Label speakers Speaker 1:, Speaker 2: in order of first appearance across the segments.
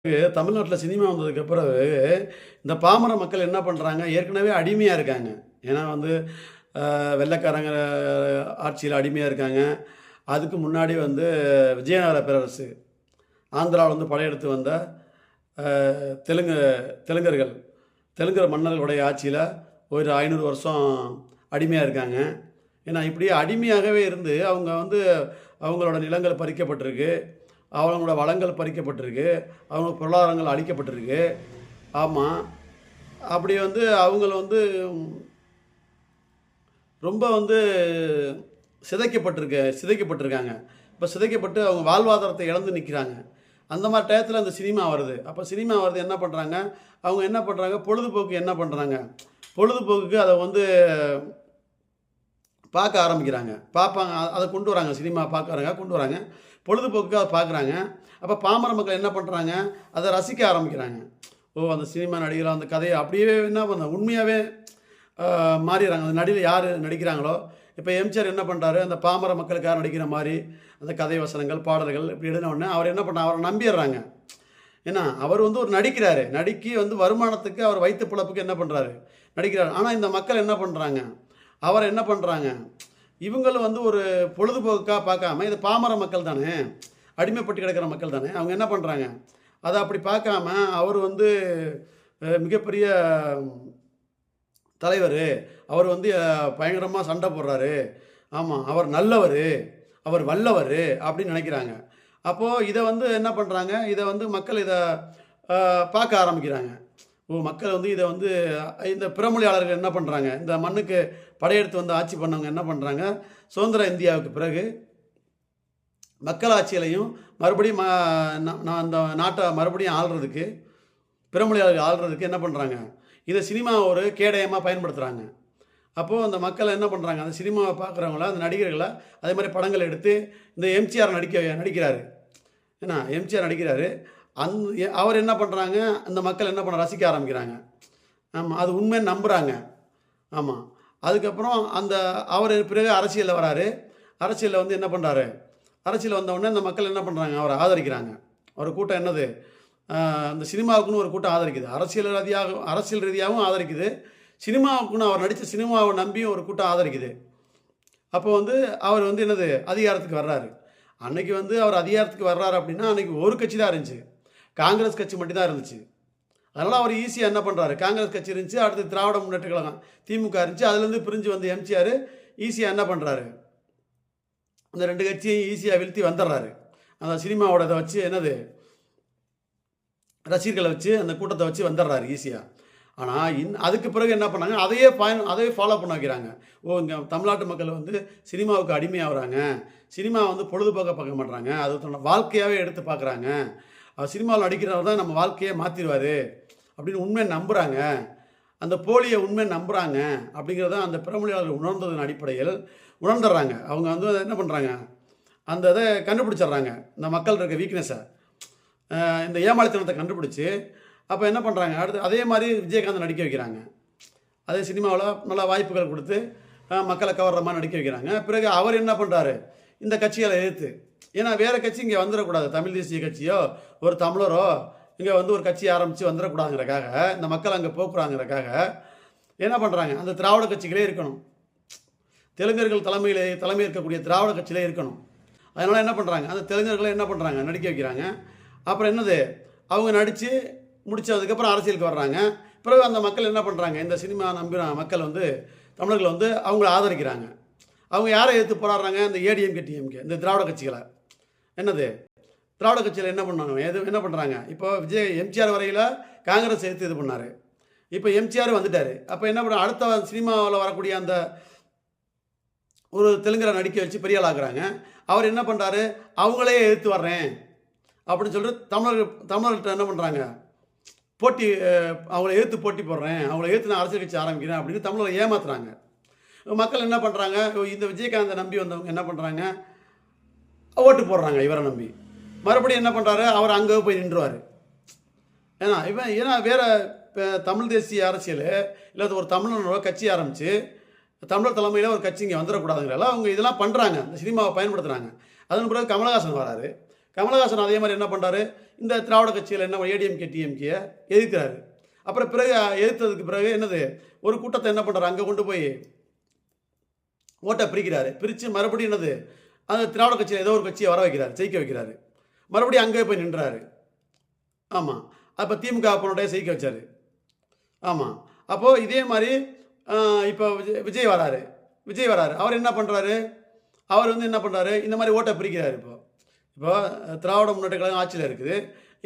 Speaker 1: தமிழ்நாட்டில் சினிமா வந்ததுக்கு பிறகு, இந்த பாமர மக்கள் என்ன பண்றாங்க, ஏற்கனவே அடிமையா இருக்காங்க. ஏன்னா வந்து வெள்ளைக்காரங்க ஆட்சியில அடிமையா இருக்காங்க. அதுக்கு முன்னாடி வந்து விஜயநகர பேரரசு, ஆந்திராவுல வந்து படையெடுத்து வந்த தெலுங்கு தெலுங்கர்கள், தெலுங்கர் மன்னர்களுடைய ஆட்சியில ஒரு 500 வருஷம் அடிமையா இருக்காங்க. ஏன்னா இப்படியே அடிமையாகவே இருந்து அவங்க வந்து அவங்களோட நிலங்கள் பறிக்கப்பட்டிருக்கு. அவங்களோட வளங்கள் பறிக்கப்பட்டிருக்கு. அவங்க பொருளாதாரங்கள் அழிக்கப்பட்டிருக்கு. ஆமா. அப்படி வந்து அவங்கள வந்து ரொம்ப வந்து சிதைக்கப்பட்டிருக்காங்க. இப்ப சிதைக்கப்பட்டு அவங்க வாழ்வாதாரத்தை இழந்து நிக்கிறாங்க. அந்த மாரி டயத்துல அந்த சினிமா வருது. அப்ப சினிமா வருது என்ன பண்றாங்க, அவங்க என்ன பண்றாங்க, பொழுதுபோக்கு என்ன பண்றாங்க, பொழுதுபோக்குக்கு அத வந்து பார்க்க ஆரம்பிக்கிறாங்க. பார்ப்பாங்க. அத கொண்டு வராங்க. சினிமா பார்க்குறாங்க, கொண்டு வராங்க. பொழுதுபோக்குக்கு அத பார்க்குறாங்க. அப்ப பாமர மக்கள் என்ன பண்றாங்க, அத ரசிக்க ஆரம்பிக்கிறாங்க. ஓ! அந்த சினிமா நடிகர் அந்த கதைய அப்படியே என்ன பண்ண உண்மையாவே மாறிர்றாங்க. அந்த நடிகர் யாரு நடிக்கிறாங்களோ, இப்ப எம்ஜிஆர் என்ன பண்றாரு, அந்த பாமர மக்களுக்காக நடிக்கிற மாரி, அந்த கதை வசனங்கள், பாடல்கள் இப்படி எழுதின உடனே அவர் என்ன பண்ண அவர நம்பிர்றாங்க. ஏன்னா, அவர் வந்து ஒரு நடிக்கிறாரு. நடிக்கி வந்து வருமானத்துக்கு அவர் வயித்து பிழப்புக்கு என்ன பண்றாரு, நடிக்கிறாரு. ஆனா இந்த மக்கள் என்ன பண்றாங்க, அவர என்ன பண்றாங்க, இவங்களும் வந்து ஒரு பொழுதுபோக்கா பார்க்காம, இது பாமர மக்கள் தானே, அடிமைப்பட்டு கிடக்கிற மக்கள் தானே, அவங்க என்ன பண்றாங்க, அத அப்படி பார்க்காம, அவர் வந்து மிகப்பெரிய தலைவரு, அவர் வந்து பயங்கரமா சண்ட போடுறாரு. ஆமா, அவர் நல்லவரு, அவர் வல்லவரு அப்படின்னு நெனைக்கிறாங்க. அப்போ இத வந்து என்ன பண்றாங்க, இத வந்து மக்கள் இத பார்க்க ஆரம்பிக்கிறாங்க. ஓ! மக்கள் வந்து இத வந்து இந்த பிறமொழியாளர்கள் என்ன பண்றாங்க, இந்த மண்ணுக்கு படையெடுத்து வந்து ஆட்சி பண்ணவங்க என்ன பண்றாங்க, சுதந்திர இந்தியாவுக்கு பிறகு மக்களாட்சியிலயும் மறுபடியும் அந்த நாட்ட மறுபடியும் ஆள்றதுக்கு, பிறமொழியாளர்கள் ஆள்றதுக்கு என்ன பண்றாங்க, இத சினிமா ஒரு கேடயமா பயன்படுத்துறாங்க. அப்போ அந்த மக்கள் என்ன பண்றாங்க, அந்த சினிமாவ பார்க்குறவங்கள, அந்த நடிகர்கள அதே மாரி படங்கள் எடுத்து இந்த எம்ஜிஆர் நடிக்கிறாரு. என்ன எம்ஜிஆர் நடிக்கிறாரு. அவர் என்ன பண்றாங்க, அந்த மக்கள் என்ன பண்ண ரசிக்க ஆரம்பிக்கிறாங்க. ஆமா. அது உண்மைன்னு நம்புறாங்க. ஆமா. அதுக்கப்புறம் அந்த அவரு பிறகு அரசியல்ல வராரு. அரசியல்ல வந்து என்ன பண்றாரு, அரசியல் வந்த உடனே அந்த மக்கள் என்ன பண்றாங்க, அவர ஆதரிக்கிறாங்க. ஒரு கூட்டம் என்னது, அந்த சினிமாவுக்குன்னு ஒரு கூட்டம் ஆதரிக்குது. அரசியல் ரீதியாகவும் ஆதரிக்குது. சினிமாவுக்குன்னு அவர் நடிச்ச சினிமாவ நம்பியும் ஒரு கூட்டம் ஆதரிக்குது. அப்போ வந்து அவர் வந்து என்னது அதிகாரத்துக்கு வர்றாரு. அன்னைக்கு வந்து அவர் அதிகாரத்துக்கு வர்றாரு அப்படின்னா, அன்னைக்கு ஒரு கட்சி தான் இருந்துச்சு. காங்கிரஸ் கட்சி மட்டும் தான் இருந்துச்சு. அதனால அவர் ஈஸியா என்ன பண்றாரு, காங்கிரஸ் கட்சி இருந்துச்சு, அடுத்து திராவிட முன்னேற்ற கழகம் திமுக இருந்துச்சு. அதுலேருந்து பிரிஞ்சு வந்த எம்ஜிஆர் ஈஸியா என்ன பண்றாரு, அந்த 2 கட்சியையும் ஈஸியா வீழ்த்தி வந்துடுறாரு. அந்த சினிமாவோட இத வச்சு என்னது, ரசிகர்கள வச்சு அந்த கூட்டத்த வச்சு வந்துடுறாரு ஈஸியா. ஆனா, அதுக்கு பிறகு என்ன பண்ணாங்க, அதையே ஃபாலோ பண்ண வைக்கிறாங்க. ஓ! இங்க தமிழ்நாட்டு மக்கள் வந்து சினிமாவுக்கு அடிமையாகுறாங்க. சினிமா வந்து பொழுதுபோக்கா பார்க்க மாட்றாங்க. அது தன்னோட வாழ்க்கையாவே எடுத்து பார்க்குறாங்க. சினிமாவுல நடிக்கிறவர் தான் நம்ம வாழ்க்கையே மாத்திருவாரு. அப்படின்னு உண்மைய நம்புறாங்க. அந்த போலிய உண்மைய நம்புறாங்க. அப்படிங்கிறத அந்த பிறமொழியாளர்கள் உணர்ந்ததன் அடிப்படையில் உணர்ந்துடுறாங்க. அவங்க வந்து அத என்ன பண்றாங்க, அந்த இத கண்டுபிடிச்சிடுறாங்க. இந்த மக்கள் இருக்க வீக்னஸ. இந்த ஏமாளித்தனத்த கண்டுபிடிச்சு, அப்ப என்ன பண்றாங்க, அடுத்து அதே மாரி விஜயகாந்த நடிக்க வைக்கிறாங்க. அதே சினிமாவுல நல்ல வாய்ப்புகள் குடுத்து, மக்கள கவர்ற மாரி நடிக்க வைக்கிறாங்க. பிறகு அவர் என்ன பண்றாரு, இந்த கட்சிகள எதிர்த்து, ஏன்னா வேற கட்சி இங்க வந்துரக்கூடாது. தமிழ் தேசிய கட்சியோ, ஒரு தமிழரோ இங்க வந்து ஒரு கட்சி ஆரம்பிச்சு வந்துரக்கூடாதுங்கிறக்காக, இந்த மக்கள் அங்க போக்கூடாதுங்கிறக்காக என்ன பண்றாங்க, அந்த திராவிட கட்சிகளே இருக்கணும். தெலுங்கர்கள் தலைமை இருக்கக்கூடிய திராவிட கட்சியிலே இருக்கணும். அதனால என்ன பண்றாங்க, அந்த தெலுங்கர்கள என்ன பண்றாங்க, நடிக்க வைக்கிறாங்க. அப்புறம் என்னது, அவங்க நடிச்சு முடிச்சதுக்கப்புறம் அரசியலுக்கு வர்றாங்க. பிறகு அந்த மக்கள் என்ன பண்றாங்க, இந்த சினிமா நம்பின மக்கள் வந்து தமிழர்கள் வந்து அவங்கள ஆதரிக்கிறாங்க. அவங்க யாரை எதிர்த்து போராடுறாங்க, இந்த ஏடிஎம்கே, டிஎம்கே இந்த திராவிட கட்சிகள. என்னது, திராவிட கட்சியில என்ன பண்ணாங்க, என்ன பண்றாங்க, இப்போ எம்ஜிஆர் வரையில காங்கிரஸ் எதிர்த்து இது பண்ணாரு. இப்போ எம்ஜிஆர் வந்துட்டாரு. அப்ப என்ன பண்றாங்க, அடுத்த சினிமாவுல வரக்கூடிய அந்த ஒரு தெலுங்கர நடிக்க வச்சு பெரிய ஆள் ஆக்குறாங்க. அவர் என்ன பண்றாரு, அவங்களே எதிர்த்து வர்றேன் அப்படின்னு சொல்லிட்டு தமிழர்கள்ட்ட என்ன பண்றாங்க, போட்டி அவங்கள எதிர்த்து போட்டி போடுறேன், அவங்கள எதிர்த்து நான் அரசியல் கட்சி ஆரம்பிக்கிறேன் அப்படின்னு தமிழரை ஏமாத்துறாங்க. மக்கள் என்ன பண்றாங்க, இந்த விஜயகாந்த நம்பி வந்தவங்க என்ன பண்றாங்க, ஓட்டு போடுறாங்க இவரை நம்பி. மறுபடியும் என்ன பண்றாரு, அவர் அங்க போய் நின்றுவாரு. ஏன்னா வேற தமிழ் தேசிய அரசியல் இல்ல ஒரு தமிழனோட கட்சி ஆரம்பிச்சு தமிழர் தலைமையில ஒரு கட்சி இங்க வந்துடக்கூடாதுங்கிறதால அவங்க இதெல்லாம் பண்றாங்க. இந்த சினிமாவை பயன்படுத்துறாங்க. அதன் பிறகு கமலஹாசன் வராரு. கமலஹாசன் அதே மாதிரி என்ன பண்ணுறாரு, இந்த திராவிட கட்சியில் என்ன ஏடிஎம்கே டிஎம்கே எதிர்க்கிறாரு. அப்புறம் பிறகு எதிர்த்ததுக்கு பிறகு என்னது, ஒரு கூட்டத்தை என்ன பண்ணுறாரு, அங்கே கொண்டு போய் ஓட்டை பிரிக்கிறாரு. பிரித்து மறுபடியும் என்னது, அந்த திராவிட கட்சியில் ஏதோ ஒரு கட்சியை வர வைக்கிறார், ஜெயிக்க வைக்கிறாரு. மறுபடியும் அங்கே போய் நின்றாரு. ஆமாம், அப்போ திமுக அப்பனுடைய ஜெயிக்க வச்சார். ஆமாம், அப்போது இதே மாதிரி இப்போ விஜய் வராரு. அவர் என்ன பண்ணுறாரு, அவர் வந்து என்ன பண்ணுறாரு, இந்த மாதிரி ஓட்டை பிரிக்கிறாரு. இப்போ திராவிட முன்னேற்ற கழகம் ஆட்சியில் இருக்குது.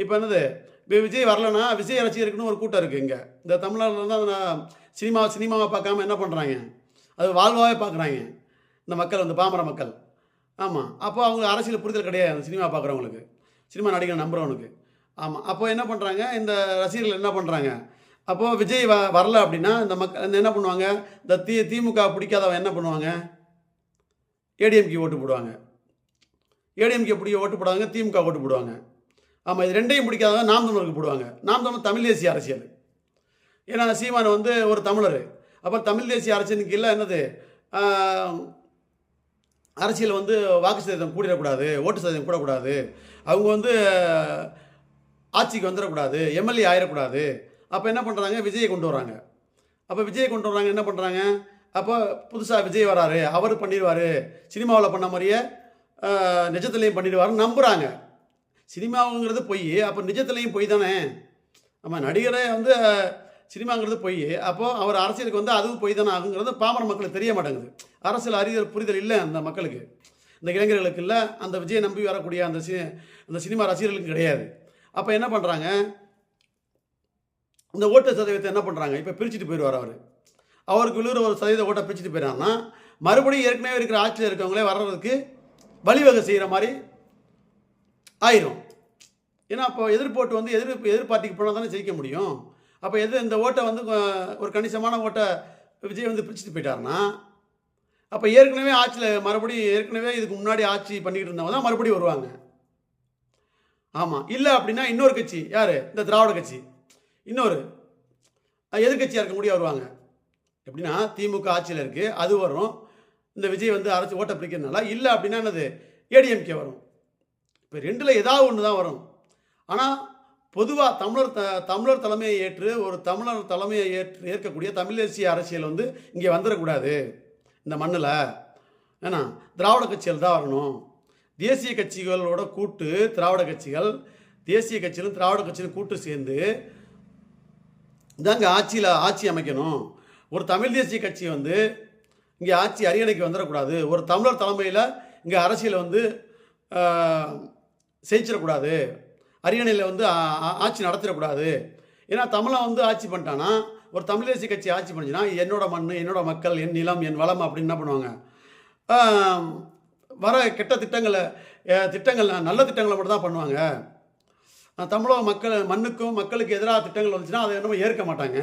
Speaker 1: இப்போ என்னது, இப்போ விஜய் வரலன்னா விஜய் ரசிகருக்குன்னு ஒரு கூட்டம் இருக்குது. இங்கே இந்த தமிழ்நாட்டில் தான் சினிமாவை பார்க்காம என்ன பண்ணுறாங்க, அது வாழ்வாகவே பார்க்குறாங்க இந்த மக்கள், வந்து பாமர மக்கள். ஆமாம், அப்போ அவங்க அரசியல் புரிதல் கிடையாது அந்த சினிமா பார்க்குறவங்களுக்கு, சினிமா நடிகர் நம்புறவனுக்கு. ஆமாம், அப்போ என்ன பண்ணுறாங்க, இந்த ரசிகர்கள் என்ன பண்ணுறாங்க, அப்போது விஜய் வரல அப்படின்னா இந்த மக்கள் என்ன பண்ணுவாங்க, இந்த திமுக பிடிக்காதவன் என்ன பண்ணுவாங்க, ஏடிஎம்கே ஓட்டு போடுவாங்க. ஏடிஎம்கே ஓட்டு போடுவாங்க, திமுக ஓட்டு போடுவாங்க. ஆமாம், இது ரெண்டையும் பிடிக்காதவங்க நாம் தமிழருக்கு போடுவாங்க. நாம் தமிழ் தமிழ் தேசிய அரசியல். ஏன்னா சீமான் வந்து ஒரு தமிழர். அப்போ தமிழ் தேசிய அரசியலுக்கு இல்லை என்னது, அரசியல் வந்து வாக்கு சதவீதம் கூடிடக்கூடாது, ஓட்டு சதவீதம் கூடக்கூடாது, அவங்க வந்து ஆட்சிக்கு வந்துடக்கூடாது, எம்எல்ஏ ஆயிடக்கூடாது. அப்போ என்ன பண்ணுறாங்க, விஜயை கொண்டு வராங்க. அப்போ விஜயை கொண்டு வராங்க, என்ன பண்ணுறாங்க, அப்போ புதுசாக விஜய் வராரு, அவர் பண்ணிடுவார், சினிமாவில் பண்ண மாதிரியே நிஜத்துலேயும் பண்ணிடுவாருன்னு நம்புகிறாங்க. சினிமாவுங்கிறது பொய், அப்போ நிஜத்துலேயும் பொய் தானே. ஆமாம், நடிகரே வந்து சினிமாங்கிறது பொய், அப்போது அவர் அரசியலுக்கு வந்து அதுவும் பொய் தானே ஆகுங்கிறது பாமர மக்களுக்கு தெரிய மாட்டேங்குது. அரசியல் அறிவியல் புரிதல் இல்லை அந்த மக்களுக்கு, இந்த இளைஞர்களுக்கு இல்லை, அந்த விஜயை நம்பி வரக்கூடிய அந்த சினிமா ரசிகர்களுக்கு கிடையாது. அப்போ என்ன பண்ணுறாங்க, இந்த ஓட்டு சதவீதத்தை என்ன பண்ணுறாங்க, இப்போ பிரிச்சுட்டு போயிடுவார் அவருக்கு விழுகிற ஒரு சதவீத ஓட்டை பிரிச்சுட்டு போயிடறாங்கன்னா மறுபடியும் ஏற்கனவே இருக்கிற ஆட்சியில் இருக்கவங்களே வர்றதுக்கு வழிவகை செய்கிற மாதிரி ஆயிரும். ஏன்னா அப்போ எதிர்போட்டு வந்து எதிர் பார்ட்டிக்கு போனால் தானே ஜெயிக்க முடியும். அப்போ இந்த ஓட்டை வந்து ஒரு கணிசமான ஓட்டை விஜய் வந்து பிரிச்சுட்டு போயிட்டாருன்னா அப்போ ஏற்கனவே ஆட்சியில் மறுபடியும் ஏற்கனவே இதுக்கு முன்னாடி ஆட்சி பண்ணிக்கிட்டு இருந்தவங்க தான் மறுபடியும் வருவாங்க. ஆமாம், இல்லை அப்படின்னா இன்னொரு கட்சி, யார், இந்த திராவிட கட்சி, இன்னொரு எதிர்கட்சியாக இருக்க முடிய வருவாங்க. எப்படின்னா திமுக ஆட்சியில் இருக்குது, அது வரும். இந்த விஜய் வந்து அரசு ஓட்டை பிடிக்கிறதுனால. இல்லை அப்படின்னா என்னது, ஏடிஎம்கே வரும். இப்போ ரெண்டில் ஏதாவது ஒன்று தான் வரும். ஆனால் பொதுவாக தமிழர் தலைமையை ஏற்று ஒரு தமிழர் தலைமையை ஏற்கக்கூடிய தமிழ் தேசிய அரசியல் வந்து இங்கே வந்துடக்கூடாது இந்த மண்ணில். ஏன்னா திராவிட கட்சிகள் தான் வரணும். தேசிய கட்சிகளோட கூட்டு திராவிட கட்சிகள், தேசிய கட்சிகளும் திராவிட கட்சிகளும் கூட்டு சேர்ந்து இதாங்க ஆட்சி அமைக்கணும். ஒரு தமிழ் தேசிய கட்சி வந்து இங்கே ஆட்சி அரியணைக்கு வந்துடக்கூடாது. ஒரு தமிழர் தலைமையில் இங்கே அரசியலை வந்து செஞ்சிடக்கூடாது, அரியணையில் வந்து ஆட்சி நடத்திடக்கூடாது. ஏன்னா தமிழன் வந்து ஆட்சி பண்ணிட்டான்னா, ஒரு தமிழ் தேசிய கட்சி ஆட்சி பண்ணிச்சுன்னா என்னோட மண், என்னோட மக்கள், என் நிலம், என் வளம் அப்படின்னு என்ன பண்ணுவாங்க, வர கெட்ட திட்டங்கள் நல்ல திட்டங்களை மட்டும் தான் பண்ணுவாங்க. தமிழக மண்ணுக்கும் மக்களுக்கு எதிராக திட்டங்கள் வந்துச்சுன்னா அதை என்னமோ ஏற்க மாட்டாங்க.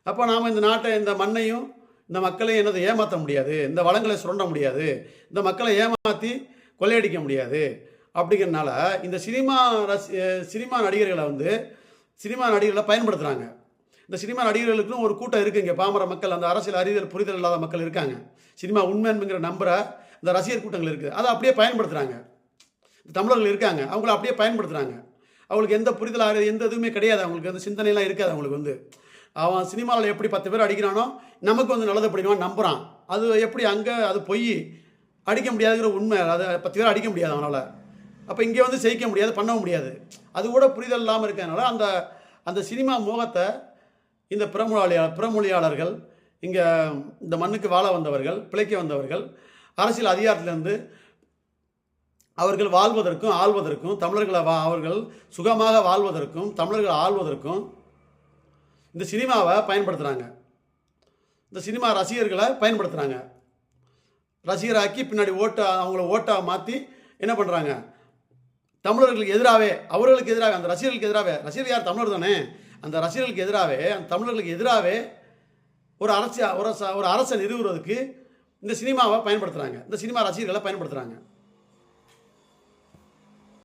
Speaker 1: அப்போ நாம் இந்த நாட்டை, இந்த மண்ணையும் இந்த மக்களையும் என்னதை ஏமாற்ற முடியாது, இந்த வளங்களை சுரண்ட முடியாது, இந்த மக்களை ஏமாற்றி கொள்ளையடிக்க முடியாது. அப்படிங்கிறதுனால இந்த சினிமா நடிகர்களை பயன்படுத்துகிறாங்க. இந்த சினிமா நடிகர்களுக்கும் ஒரு கூட்டம் இருக்குது இங்கே, பாமர மக்கள், அந்த அரசியல் அறிவியல் புரிதல் இல்லாத மக்கள் இருக்காங்க. சினிமா உண்மைங்கிற நம்புகிற இந்த ரசிகர் கூட்டங்கள் இருக்குது, அதை அப்படியே பயன்படுத்துகிறாங்க. தமிழர்கள் இருக்காங்க, அவங்கள அப்படியே பயன்படுத்துகிறாங்க. அவங்களுக்கு எந்த புரிதல் எந்த இதுவுமே கிடையாது, அவங்களுக்கு அந்த சிந்தனையெல்லாம் இருக்காது. அவங்களுக்கு வந்து அவன் சினிமாவில் எப்படி 10 பேர் அடிக்கிறானோ நமக்கு வந்து நல்லது படிவான் நம்புகிறான். அது எப்படி அங்கே அது பொய், அடிக்க முடியாதுங்கிற உண்மை. அதை 10 பேர் அடிக்க முடியாது அவனால். அப்போ இங்கே வந்து செய்ய முடியாது, பண்ண முடியாது. அது கூட புரிதல் இல்லாமல் இருக்கிறதுனால அந்த சினிமா மோகத்தை இந்த பிறமொழியாளர்கள், இங்கே இந்த மண்ணுக்கு வாழ வந்தவர்கள், பிழைக்க வந்தவர்கள், அரசியல் அதிகாரத்திலிருந்து அவர்கள் வாழ்வதற்கும் ஆள்வதற்கும், அவர்கள் சுகமாக வாழ்வதற்கும் தமிழர்கள் ஆள்வதற்கும் இந்த சினிமாவை பயன்படுத்துகிறாங்க. இந்த சினிமா ரசிகர்களை பயன்படுத்துகிறாங்க. ரசிகராக்கி பின்னாடி அவங்கள ஓட்டாக மாற்றி என்ன பண்ணுறாங்க, தமிழர்களுக்கு எதிராகவே, அவர்களுக்கு எதிராக, அந்த ரசிகர்களுக்கு எதிராகவே, ரசிகர் யார், தமிழர் தானே, அந்த ரசிகர்களுக்கு எதிராகவே, அந்த தமிழர்களுக்கு எதிராகவே ஒரு அரசை நிறுவுவதற்கு இந்த சினிமாவை பயன்படுத்துகிறாங்க, இந்த சினிமா ரசிகர்களை பயன்படுத்துகிறாங்க.